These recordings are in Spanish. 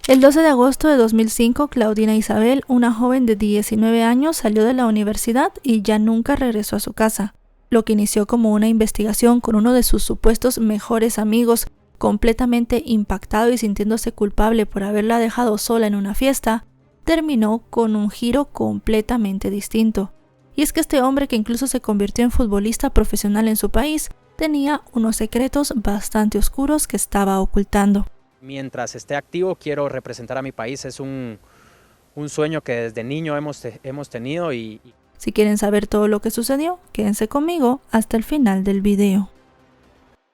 El 12 de agosto de 2005, Claudina Isabel, una joven de 19 años, salió de la universidad y ya nunca regresó a su casa. Lo que inició como una investigación con uno de sus supuestos mejores amigos, completamente impactado y sintiéndose culpable por haberla dejado sola en una fiesta, terminó con un giro completamente distinto. Y es que este hombre, que incluso se convirtió en futbolista profesional en su país, tenía unos secretos bastante oscuros que estaba ocultando. Mientras esté activo, quiero representar a mi país. Es un sueño que desde niño hemos tenido. Si quieren saber todo lo que sucedió, quédense conmigo hasta el final del video.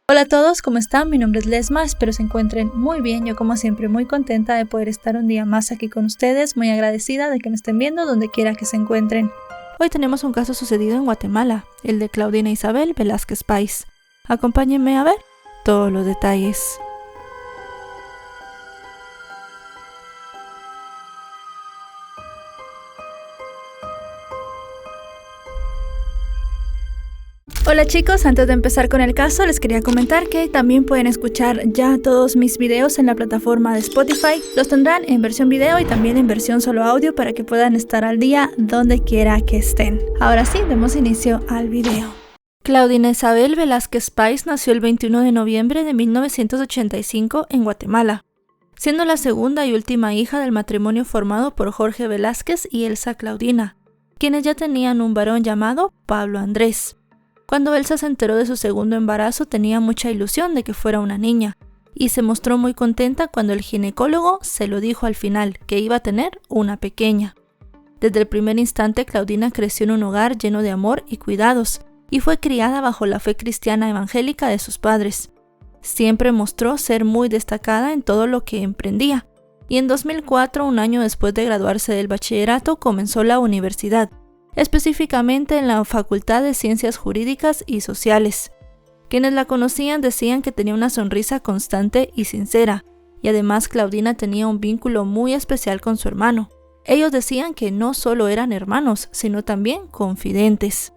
Hola a todos, ¿cómo están? Mi nombre es Lesma, espero se encuentren muy bien. Yo, como siempre, muy contenta de poder estar un día más aquí con ustedes, muy agradecida de que me estén viendo donde quiera que se encuentren. Hoy tenemos un caso sucedido en Guatemala, el de Claudina Isabel Velázquez Pais. Acompáñenme a ver todos los detalles. Hola chicos, antes de empezar con el caso les quería comentar que también pueden escuchar ya todos mis videos en la plataforma de Spotify. Los tendrán en versión video y también en versión solo audio para que puedan estar al día donde quiera que estén. Ahora sí, demos inicio al video. Claudina Isabel Velázquez Pais nació el 21 de noviembre de 1985 en Guatemala, siendo la segunda y última hija del matrimonio formado por Jorge Velázquez y Elsa Claudina, quienes ya tenían un varón llamado Pablo Andrés. Cuando Elsa se enteró de su segundo embarazo, tenía mucha ilusión de que fuera una niña, y se mostró muy contenta cuando el ginecólogo se lo dijo al final, que iba a tener una pequeña. Desde el primer instante, Claudina creció en un hogar lleno de amor y cuidados, y fue criada bajo la fe cristiana evangélica de sus padres. Siempre mostró ser muy destacada en todo lo que emprendía, y en 2004, un año después de graduarse del bachillerato, comenzó la universidad, específicamente en la Facultad de Ciencias Jurídicas y Sociales. Quienes la conocían decían que tenía una sonrisa constante y sincera, y además Claudina tenía un vínculo muy especial con su hermano. Ellos decían que no solo eran hermanos, sino también confidentes.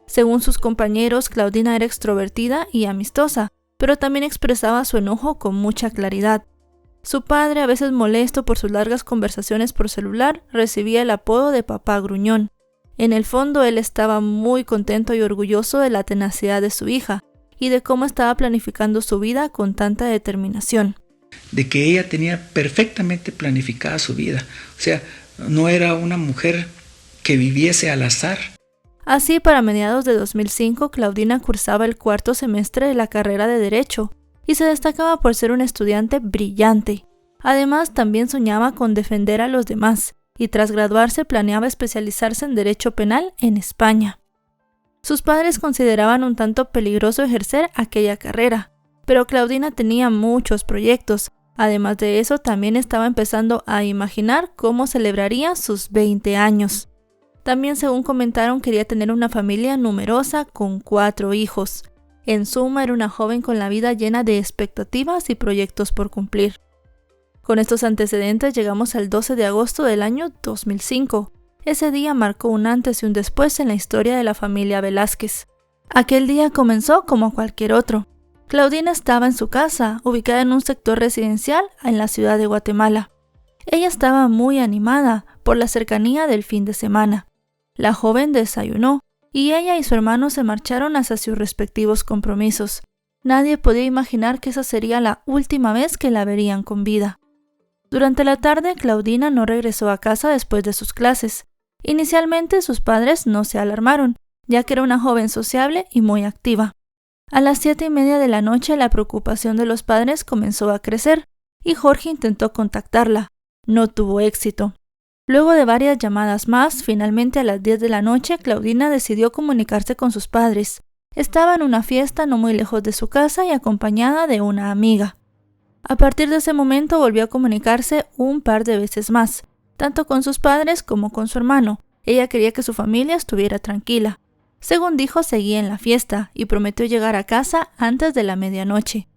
Según sus compañeros, Claudina era extrovertida y amistosa, pero también expresaba su enojo con mucha claridad. Su padre, a veces molesto por sus largas conversaciones por celular, recibía el apodo de papá gruñón. En el fondo, él estaba muy contento y orgulloso de la tenacidad de su hija y de cómo estaba planificando su vida con tanta determinación. De que ella tenía perfectamente planificada su vida. O sea, no era una mujer que viviese al azar. Así, para mediados de 2005, Claudina cursaba el cuarto semestre de la carrera de Derecho y se destacaba por ser una estudiante brillante. Además, también soñaba con defender a los demás, y tras graduarse planeaba especializarse en Derecho Penal en España. Sus padres consideraban un tanto peligroso ejercer aquella carrera, pero Claudina tenía muchos proyectos. Además de eso, también estaba empezando a imaginar cómo celebraría sus 20 años. También, según comentaron, quería tener una familia numerosa con 4 hijos. En suma, era una joven con la vida llena de expectativas y proyectos por cumplir. Con estos antecedentes llegamos al 12 de agosto del año 2005. Ese día marcó un antes y un después en la historia de la familia Velázquez. Aquel día comenzó como cualquier otro. Claudina estaba en su casa, ubicada en un sector residencial en la ciudad de Guatemala. Ella estaba muy animada por la cercanía del fin de semana. La joven desayunó, y ella y su hermano se marcharon hacia sus respectivos compromisos. Nadie podía imaginar que esa sería la última vez que la verían con vida. Durante la tarde, Claudina no regresó a casa después de sus clases. Inicialmente, sus padres no se alarmaron, ya que era una joven sociable y muy activa. A las 7:30 de la noche, la preocupación de los padres comenzó a crecer, y Jorge intentó contactarla. No tuvo éxito. Luego de varias llamadas más, finalmente a las 10 de la noche, Claudina decidió comunicarse con sus padres. Estaba en una fiesta no muy lejos de su casa y acompañada de una amiga. A partir de ese momento volvió a comunicarse un par de veces más, tanto con sus padres como con su hermano. Ella quería que su familia estuviera tranquila. Según dijo, seguía en la fiesta y prometió llegar a casa antes de la medianoche.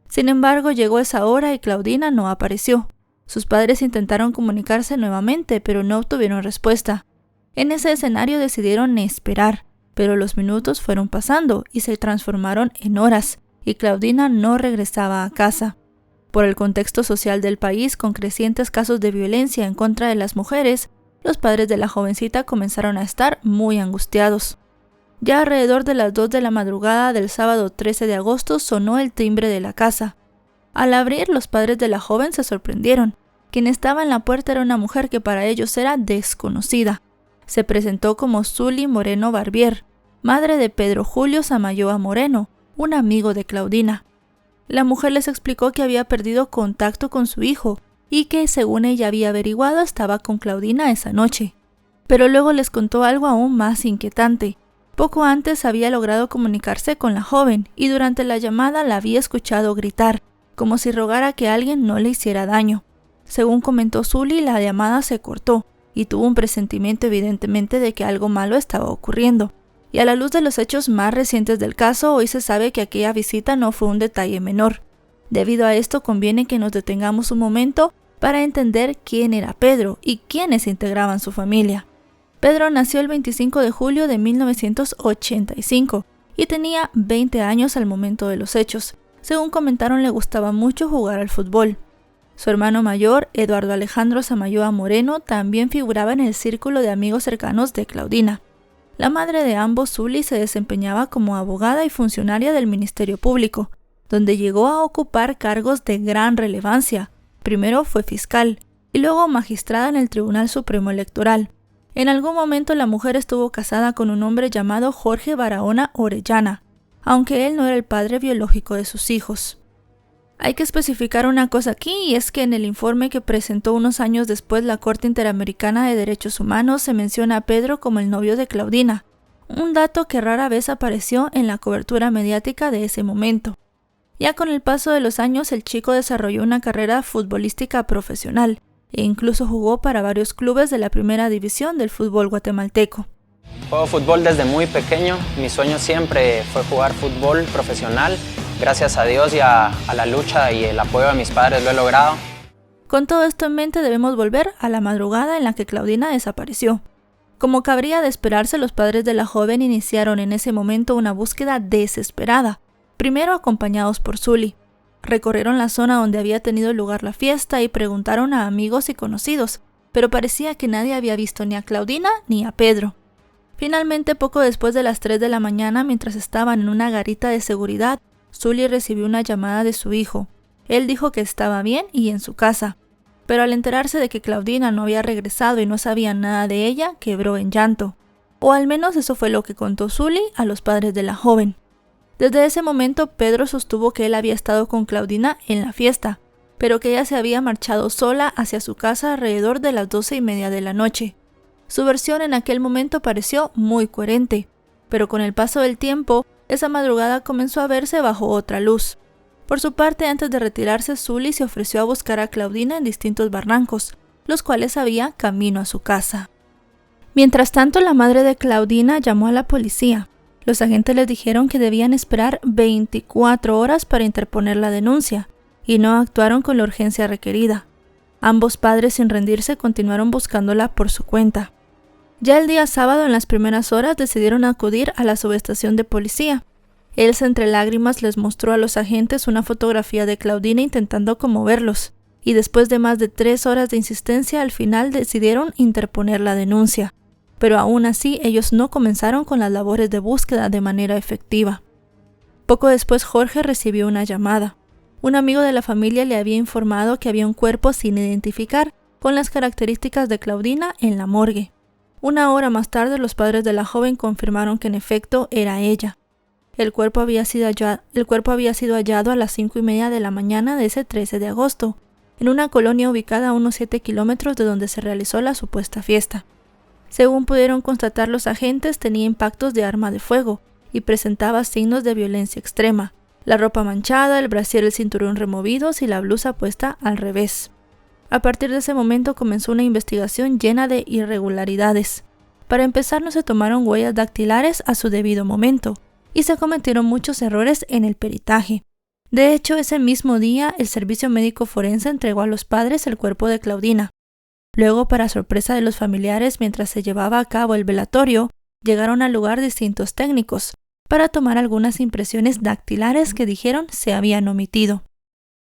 Sin embargo, llegó esa hora y Claudina no apareció. Sus padres intentaron comunicarse nuevamente, pero no obtuvieron respuesta. En ese escenario decidieron esperar, pero los minutos fueron pasando y se transformaron en horas, y Claudina no regresaba a casa. Por el contexto social del país, con crecientes casos de violencia en contra de las mujeres, los padres de la jovencita comenzaron a estar muy angustiados. Ya alrededor de las 2 de la madrugada del sábado 13 de agosto sonó el timbre de la casa. Al abrir, los padres de la joven se sorprendieron. Quien estaba en la puerta era una mujer que para ellos era desconocida. Se presentó como Zuli Moreno Barbier, madre de Pedro Julio Samayoa Moreno, un amigo de Claudina. La mujer les explicó que había perdido contacto con su hijo y que, según ella había averiguado, estaba con Claudina esa noche. Pero luego les contó algo aún más inquietante. Poco antes había logrado comunicarse con la joven y durante la llamada la había escuchado gritar, como si rogara que alguien no le hiciera daño. Según comentó Zuli, la llamada se cortó y tuvo un presentimiento evidentemente de que algo malo estaba ocurriendo. Y a la luz de los hechos más recientes del caso, hoy se sabe que aquella visita no fue un detalle menor. Debido a esto, conviene que nos detengamos un momento para entender quién era Pedro y quiénes integraban su familia. Pedro nació el 25 de julio de 1985 y tenía 20 años al momento de los hechos. Según comentaron, le gustaba mucho jugar al fútbol. Su hermano mayor, Eduardo Alejandro Samayoa Moreno, también figuraba en el círculo de amigos cercanos de Claudina. La madre de ambos, Zuli, se desempeñaba como abogada y funcionaria del Ministerio Público, donde llegó a ocupar cargos de gran relevancia. Primero fue fiscal y luego magistrada en el Tribunal Supremo Electoral. En algún momento la mujer estuvo casada con un hombre llamado Jorge Barahona Orellana, aunque él no era el padre biológico de sus hijos. Hay que especificar una cosa aquí, y es que en el informe que presentó unos años después la Corte Interamericana de Derechos Humanos se menciona a Pedro como el novio de Claudina, un dato que rara vez apareció en la cobertura mediática de ese momento. Ya con el paso de los años, el chico desarrolló una carrera futbolística profesional e incluso jugó para varios clubes de la primera división del fútbol guatemalteco. Juego fútbol desde muy pequeño, mi sueño siempre fue jugar fútbol profesional. Gracias a Dios y a la lucha y el apoyo de mis padres lo he logrado. Con todo esto en mente debemos volver a la madrugada en la que Claudina desapareció. Como cabría de esperarse, los padres de la joven iniciaron en ese momento una búsqueda desesperada, primero acompañados por Zuli. Recorrieron la zona donde había tenido lugar la fiesta y preguntaron a amigos y conocidos, pero parecía que nadie había visto ni a Claudina ni a Pedro. Finalmente, poco después de las 3 de la mañana, mientras estaban en una garita de seguridad, Zuli recibió una llamada de su hijo. Él dijo que estaba bien y en su casa, pero al enterarse de que Claudina no había regresado y no sabía nada de ella, quebró en llanto. O al menos eso fue lo que contó Zuli a los padres de la joven. Desde ese momento, Pedro sostuvo que él había estado con Claudina en la fiesta, pero que ella se había marchado sola hacia su casa alrededor de las 12:30 de la noche. Su versión en aquel momento pareció muy coherente, pero con el paso del tiempo, esa madrugada comenzó a verse bajo otra luz. Por su parte, antes de retirarse, Zuli se ofreció a buscar a Claudina en distintos barrancos, los cuales había camino a su casa. Mientras tanto, la madre de Claudina llamó a la policía. Los agentes les dijeron que debían esperar 24 horas para interponer la denuncia, y no actuaron con la urgencia requerida. Ambos padres, sin rendirse, continuaron buscándola por su cuenta. Ya el día sábado, en las primeras horas, decidieron acudir a la subestación de policía. Elsa, entre lágrimas, les mostró a los agentes una fotografía de Claudina intentando conmoverlos, y después de más de 3 horas de insistencia, al final decidieron interponer la denuncia. Pero aún así, ellos no comenzaron con las labores de búsqueda de manera efectiva. Poco después, Jorge recibió una llamada. Un amigo de la familia le había informado que había un cuerpo sin identificar, con las características de Claudina, en la morgue. Una hora más tarde, los padres de la joven confirmaron que en efecto era ella. El cuerpo había sido hallado a las 5:30 de la mañana de ese 13 de agosto, en una colonia ubicada a unos 7 kilómetros de donde se realizó la supuesta fiesta. Según pudieron constatar los agentes, tenía impactos de arma de fuego y presentaba signos de violencia extrema: la ropa manchada, el brasier y el cinturón removidos y la blusa puesta al revés. A partir de ese momento comenzó una investigación llena de irregularidades. Para empezar, no se tomaron huellas dactilares a su debido momento, y se cometieron muchos errores en el peritaje. De hecho, ese mismo día, el servicio médico forense entregó a los padres el cuerpo de Claudina. Luego, para sorpresa de los familiares, mientras se llevaba a cabo el velatorio, llegaron al lugar distintos técnicos para tomar algunas impresiones dactilares que dijeron se habían omitido.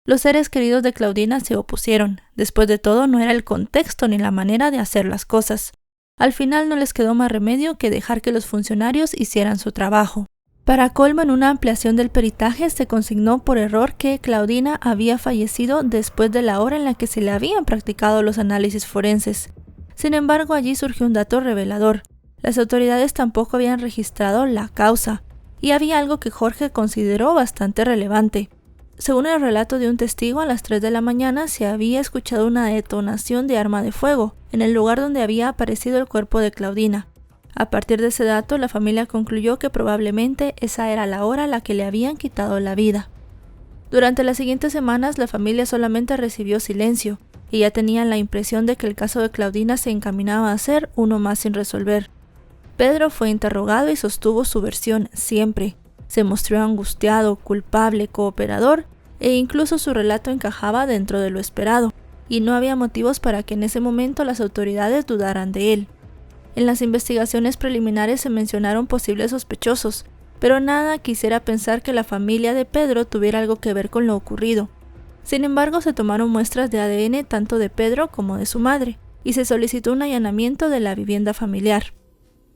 Los seres queridos de Claudina se opusieron. Después de todo, no era el contexto ni la manera de hacer las cosas. Al final no les quedó más remedio que dejar que los funcionarios hicieran su trabajo. Para colmo, en una ampliación del peritaje se consignó por error que Claudina había fallecido después de la hora en la que se le habían practicado los análisis forenses. Sin embargo, allí surgió un dato revelador. Las autoridades tampoco habían registrado la causa, y había algo que Jorge consideró bastante relevante. Según el relato de un testigo, a las 3 de la mañana se había escuchado una detonación de arma de fuego en el lugar donde había aparecido el cuerpo de Claudina. A partir de ese dato, la familia concluyó que probablemente esa era la hora a la que le habían quitado la vida. Durante las siguientes semanas, la familia solamente recibió silencio, y ya tenían la impresión de que el caso de Claudina se encaminaba a ser uno más sin resolver. Pedro fue interrogado y sostuvo su versión siempre. Se mostró angustiado, culpable, cooperador, e incluso su relato encajaba dentro de lo esperado, y no había motivos para que en ese momento las autoridades dudaran de él. En las investigaciones preliminares se mencionaron posibles sospechosos, pero nada quisiera pensar que la familia de Pedro tuviera algo que ver con lo ocurrido. Sin embargo, se tomaron muestras de ADN tanto de Pedro como de su madre, y se solicitó un allanamiento de la vivienda familiar.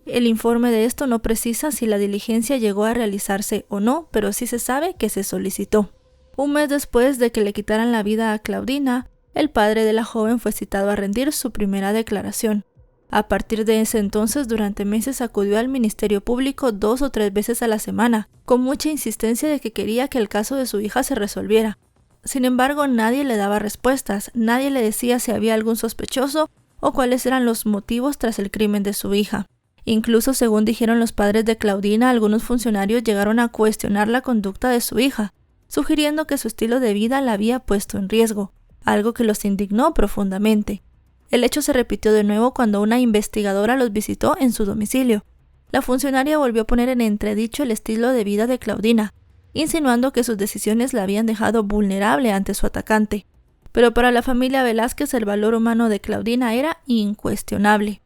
El informe de esto no precisa si la diligencia llegó a realizarse o no, pero sí se sabe que se solicitó. Un mes después de que le quitaran la vida a Claudina, el padre de la joven fue citado a rendir su primera declaración. A partir de ese entonces, durante meses acudió al Ministerio Público 2 o 3 veces a la semana, con mucha insistencia de que quería que el caso de su hija se resolviera. Sin embargo, nadie le daba respuestas, nadie le decía si había algún sospechoso o cuáles eran los motivos tras el crimen de su hija. Incluso, según dijeron los padres de Claudina, algunos funcionarios llegaron a cuestionar la conducta de su hija, sugiriendo que su estilo de vida la había puesto en riesgo, algo que los indignó profundamente. El hecho se repitió de nuevo cuando una investigadora los visitó en su domicilio. La funcionaria volvió a poner en entredicho el estilo de vida de Claudina, insinuando que sus decisiones la habían dejado vulnerable ante su atacante. Pero para la familia Velázquez el valor humano de Claudina era incuestionable.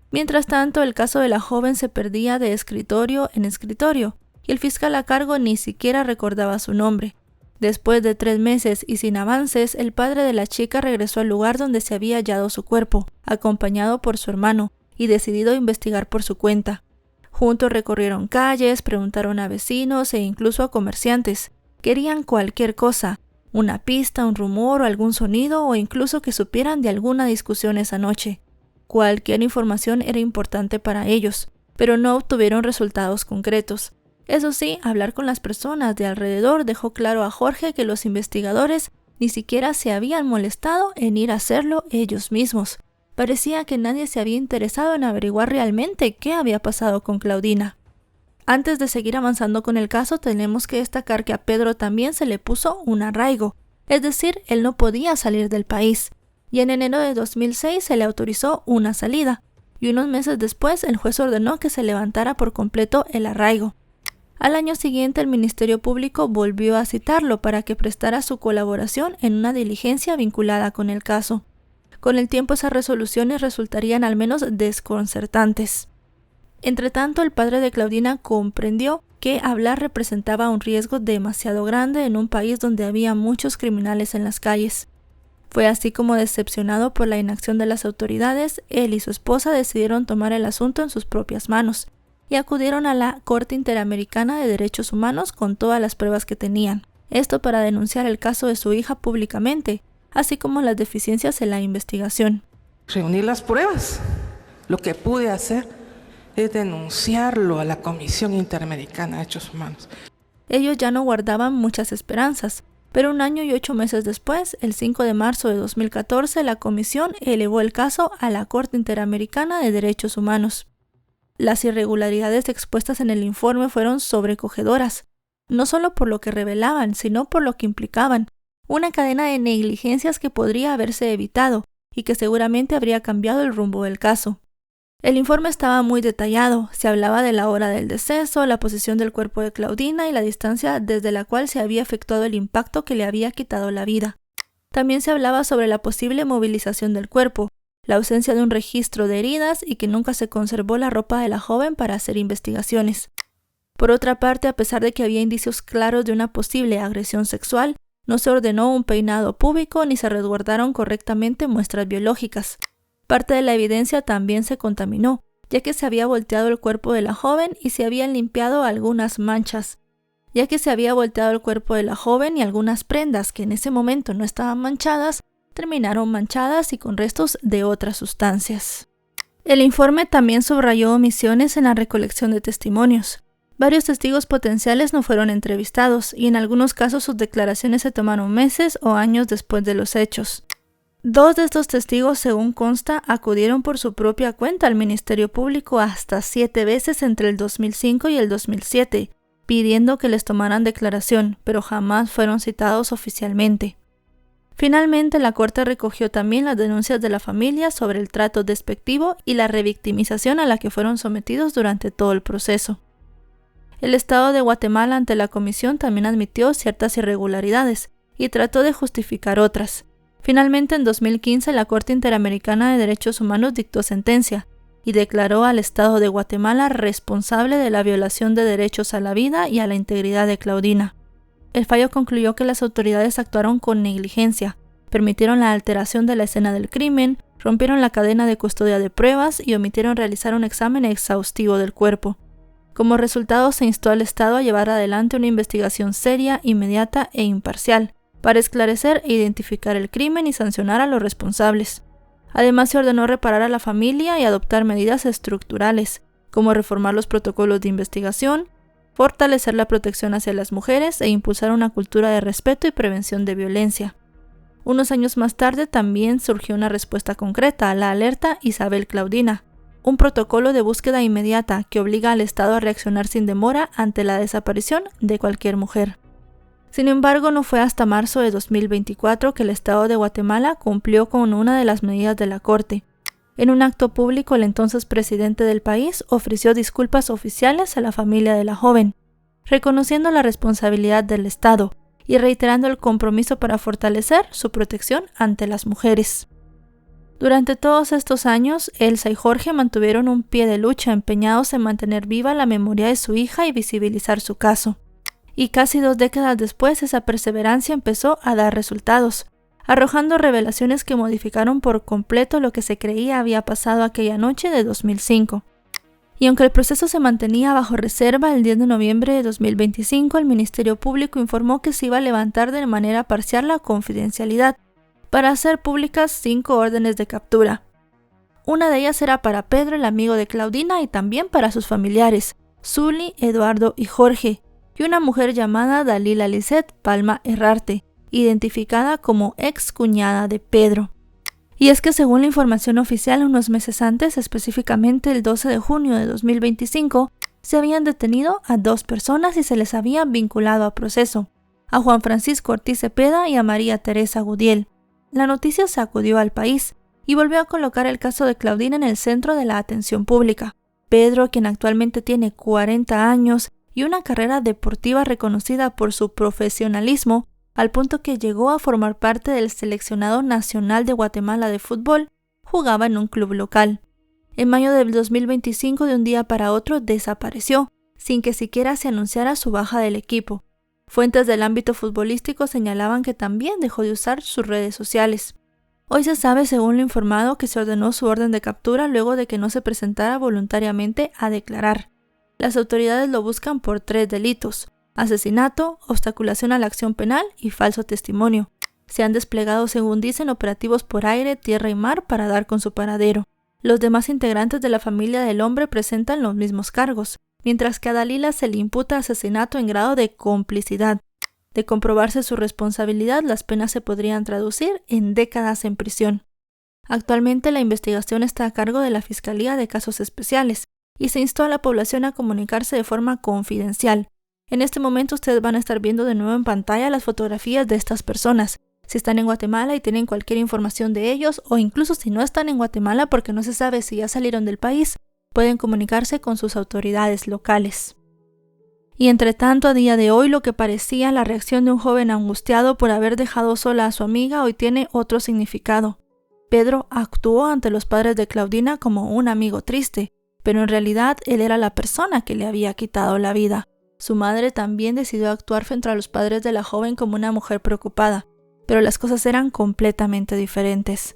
Mientras tanto, el caso de la joven se perdía de escritorio en escritorio, y el fiscal a cargo ni siquiera recordaba su nombre. Después de 3 meses y sin avances, el padre de la chica regresó al lugar donde se había hallado su cuerpo, acompañado por su hermano, y decidido a investigar por su cuenta. Juntos recorrieron calles, preguntaron a vecinos e incluso a comerciantes. Querían cualquier cosa, una pista, un rumor o algún sonido, o incluso que supieran de alguna discusión esa noche. Cualquier información era importante para ellos, pero no obtuvieron resultados concretos. Eso sí, hablar con las personas de alrededor dejó claro a Jorge que los investigadores ni siquiera se habían molestado en ir a hacerlo ellos mismos. Parecía que nadie se había interesado en averiguar realmente qué había pasado con Claudina. Antes de seguir avanzando con el caso, tenemos que destacar que a Pedro también se le puso un arraigo, es decir, él no podía salir del país, y en enero de 2006 se le autorizó una salida, y unos meses después el juez ordenó que se levantara por completo el arraigo. Al año siguiente, el Ministerio Público volvió a citarlo para que prestara su colaboración en una diligencia vinculada con el caso. Con el tiempo, esas resoluciones resultarían al menos desconcertantes. Entretanto, el padre de Claudina comprendió que hablar representaba un riesgo demasiado grande en un país donde había muchos criminales en las calles. Fue así como, decepcionado por la inacción de las autoridades, él y su esposa decidieron tomar el asunto en sus propias manos y acudieron a la Corte Interamericana de Derechos Humanos con todas las pruebas que tenían. Esto para denunciar el caso de su hija públicamente, así como las deficiencias en la investigación. Reunir las pruebas. Lo que pude hacer es denunciarlo a la Comisión Interamericana de Derechos Humanos. Ellos ya no guardaban muchas esperanzas, pero 1 año y 8 meses después, el 5 de marzo de 2014, la comisión elevó el caso a la Corte Interamericana de Derechos Humanos. Las irregularidades expuestas en el informe fueron sobrecogedoras, no solo por lo que revelaban, sino por lo que implicaban, una cadena de negligencias que podría haberse evitado y que seguramente habría cambiado el rumbo del caso. El informe estaba muy detallado, se hablaba de la hora del deceso, la posición del cuerpo de Claudina y la distancia desde la cual se había efectuado el impacto que le había quitado la vida. También se hablaba sobre la posible movilización del cuerpo, la ausencia de un registro de heridas y que nunca se conservó la ropa de la joven para hacer investigaciones. Por otra parte, a pesar de que había indicios claros de una posible agresión sexual, No se ordenó un peinado púbico ni se resguardaron correctamente muestras biológicas. Parte de la evidencia también se contaminó, ya que se había volteado el cuerpo de la joven y se habían limpiado algunas manchas. Y algunas prendas que en ese momento no estaban manchadas, terminaron manchadas y con restos de otras sustancias. El informe también subrayó omisiones en la recolección de testimonios. Varios testigos potenciales no fueron entrevistados y en algunos casos sus declaraciones se tomaron meses o años después de los hechos. 2 de estos testigos, según consta, acudieron por su propia cuenta al Ministerio Público hasta 7 veces entre el 2005 y el 2007, pidiendo que les tomaran declaración, pero jamás fueron citados oficialmente. Finalmente, la Corte recogió también las denuncias de la familia sobre el trato despectivo y la revictimización a la que fueron sometidos durante todo el proceso. El Estado de Guatemala ante la comisión también admitió ciertas irregularidades y trató de justificar otras. Finalmente, en 2015, la Corte Interamericana de Derechos Humanos dictó sentencia y declaró al Estado de Guatemala responsable de la violación de derechos a la vida y a la integridad de Claudina. El fallo concluyó que las autoridades actuaron con negligencia, permitieron la alteración de la escena del crimen, rompieron la cadena de custodia de pruebas y omitieron realizar un examen exhaustivo del cuerpo. Como resultado, se instó al Estado a llevar adelante una investigación seria, inmediata e imparcial, para esclarecer e identificar el crimen y sancionar a los responsables. Además, se ordenó reparar a la familia y adoptar medidas estructurales, como reformar los protocolos de investigación, fortalecer la protección hacia las mujeres e impulsar una cultura de respeto y prevención de violencia. Unos años más tarde también surgió una respuesta concreta a la alerta Isabel Claudina, un protocolo de búsqueda inmediata que obliga al Estado a reaccionar sin demora ante la desaparición de cualquier mujer. Sin embargo, no fue hasta marzo de 2024 que el Estado de Guatemala cumplió con una de las medidas de la Corte. En un acto público, el entonces presidente del país ofreció disculpas oficiales a la familia de la joven, reconociendo la responsabilidad del Estado y reiterando el compromiso para fortalecer su protección ante las mujeres. Durante todos estos años, Elsa y Jorge mantuvieron un pie de lucha empeñados en mantener viva la memoria de su hija y visibilizar su caso. Y casi 2 décadas después, esa perseverancia empezó a dar resultados, arrojando revelaciones que modificaron por completo lo que se creía había pasado aquella noche de 2005. Y aunque el proceso se mantenía bajo reserva, el 10 de noviembre de 2025 el Ministerio Público informó que se iba a levantar de manera parcial la confidencialidad para hacer públicas 5 órdenes de captura. Una de ellas era para Pedro, el amigo de Claudina, y también para sus familiares, Zuli, Eduardo y Jorge, y una mujer llamada Dalila Lisset Palma Herrarte, identificada como ex cuñada de Pedro. Y es que según la información oficial, unos meses antes, específicamente el 12 de junio de 2025, se habían detenido a 2 personas y se les había vinculado a proceso, a Juan Francisco Ortiz Cepeda y a María Teresa Gudiel. La noticia sacudió al país y volvió a colocar el caso de Claudina en el centro de la atención pública. Pedro, quien actualmente tiene 40 años y una carrera deportiva reconocida por su profesionalismo, al punto que llegó a formar parte del seleccionado nacional de Guatemala de fútbol, jugaba en un club local. En mayo del 2025, de un día para otro, desapareció, sin que siquiera se anunciara su baja del equipo. Fuentes del ámbito futbolístico señalaban que también dejó de usar sus redes sociales. Hoy se sabe, según lo informado, que se ordenó su orden de captura luego de que no se presentara voluntariamente a declarar. Las autoridades lo buscan por 3 delitos: asesinato, obstaculación a la acción penal y falso testimonio. Se han desplegado, según dicen, operativos por aire, tierra y mar para dar con su paradero. Los demás integrantes de la familia del hombre presentan los mismos cargos, mientras que a Dalila se le imputa asesinato en grado de complicidad. De comprobarse su responsabilidad, las penas se podrían traducir en décadas en prisión. Actualmente la investigación está a cargo de la Fiscalía de Casos Especiales y se instó a la población a comunicarse de forma confidencial. En este momento ustedes van a estar viendo de nuevo en pantalla las fotografías de estas personas. Si están en Guatemala y tienen cualquier información de ellos, o incluso si no están en Guatemala porque no se sabe si ya salieron del país, pueden comunicarse con sus autoridades locales. Y entre tanto, a día de hoy, lo que parecía la reacción de un joven angustiado por haber dejado sola a su amiga hoy tiene otro significado. Pedro actuó ante los padres de Claudina como un amigo triste, pero en realidad él era la persona que le había quitado la vida. Su madre también decidió actuar frente a los padres de la joven como una mujer preocupada, pero las cosas eran completamente diferentes.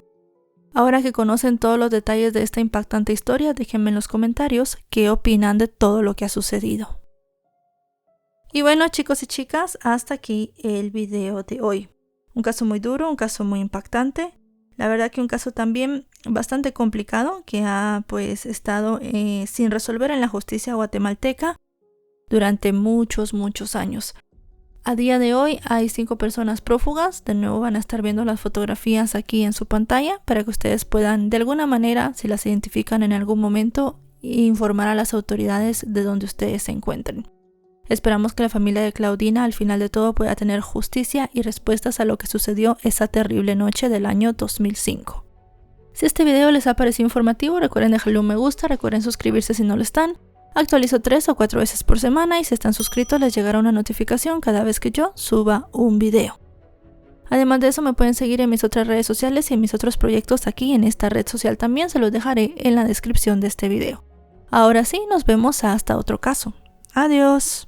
Ahora que conocen todos los detalles de esta impactante historia, déjenme en los comentarios qué opinan de todo lo que ha sucedido. Y bueno, chicos y chicas, hasta aquí el video de hoy. Un caso muy duro, un caso muy impactante. La verdad que un caso también bastante complicado que ha estado sin resolver en la justicia guatemalteca durante muchos años. A día de hoy hay 5 personas prófugas. De nuevo van a estar viendo las fotografías aquí en su pantalla para que ustedes puedan, de alguna manera, si las identifican en algún momento, informar a las autoridades de donde ustedes se encuentren. Esperamos que la familia de Claudina al final de todo pueda tener justicia y respuestas a lo que sucedió esa terrible noche del año 2005. Si este video les ha parecido informativo, recuerden dejarle un me gusta, recuerden suscribirse si no lo están. Actualizo 3 o 4 veces por semana y si están suscritos les llegará una notificación cada vez que yo suba un video. Además de eso me pueden seguir en mis otras redes sociales y en mis otros proyectos aquí en esta red social también, se los dejaré en la descripción de este video. Ahora sí, nos vemos hasta otro caso. Adiós.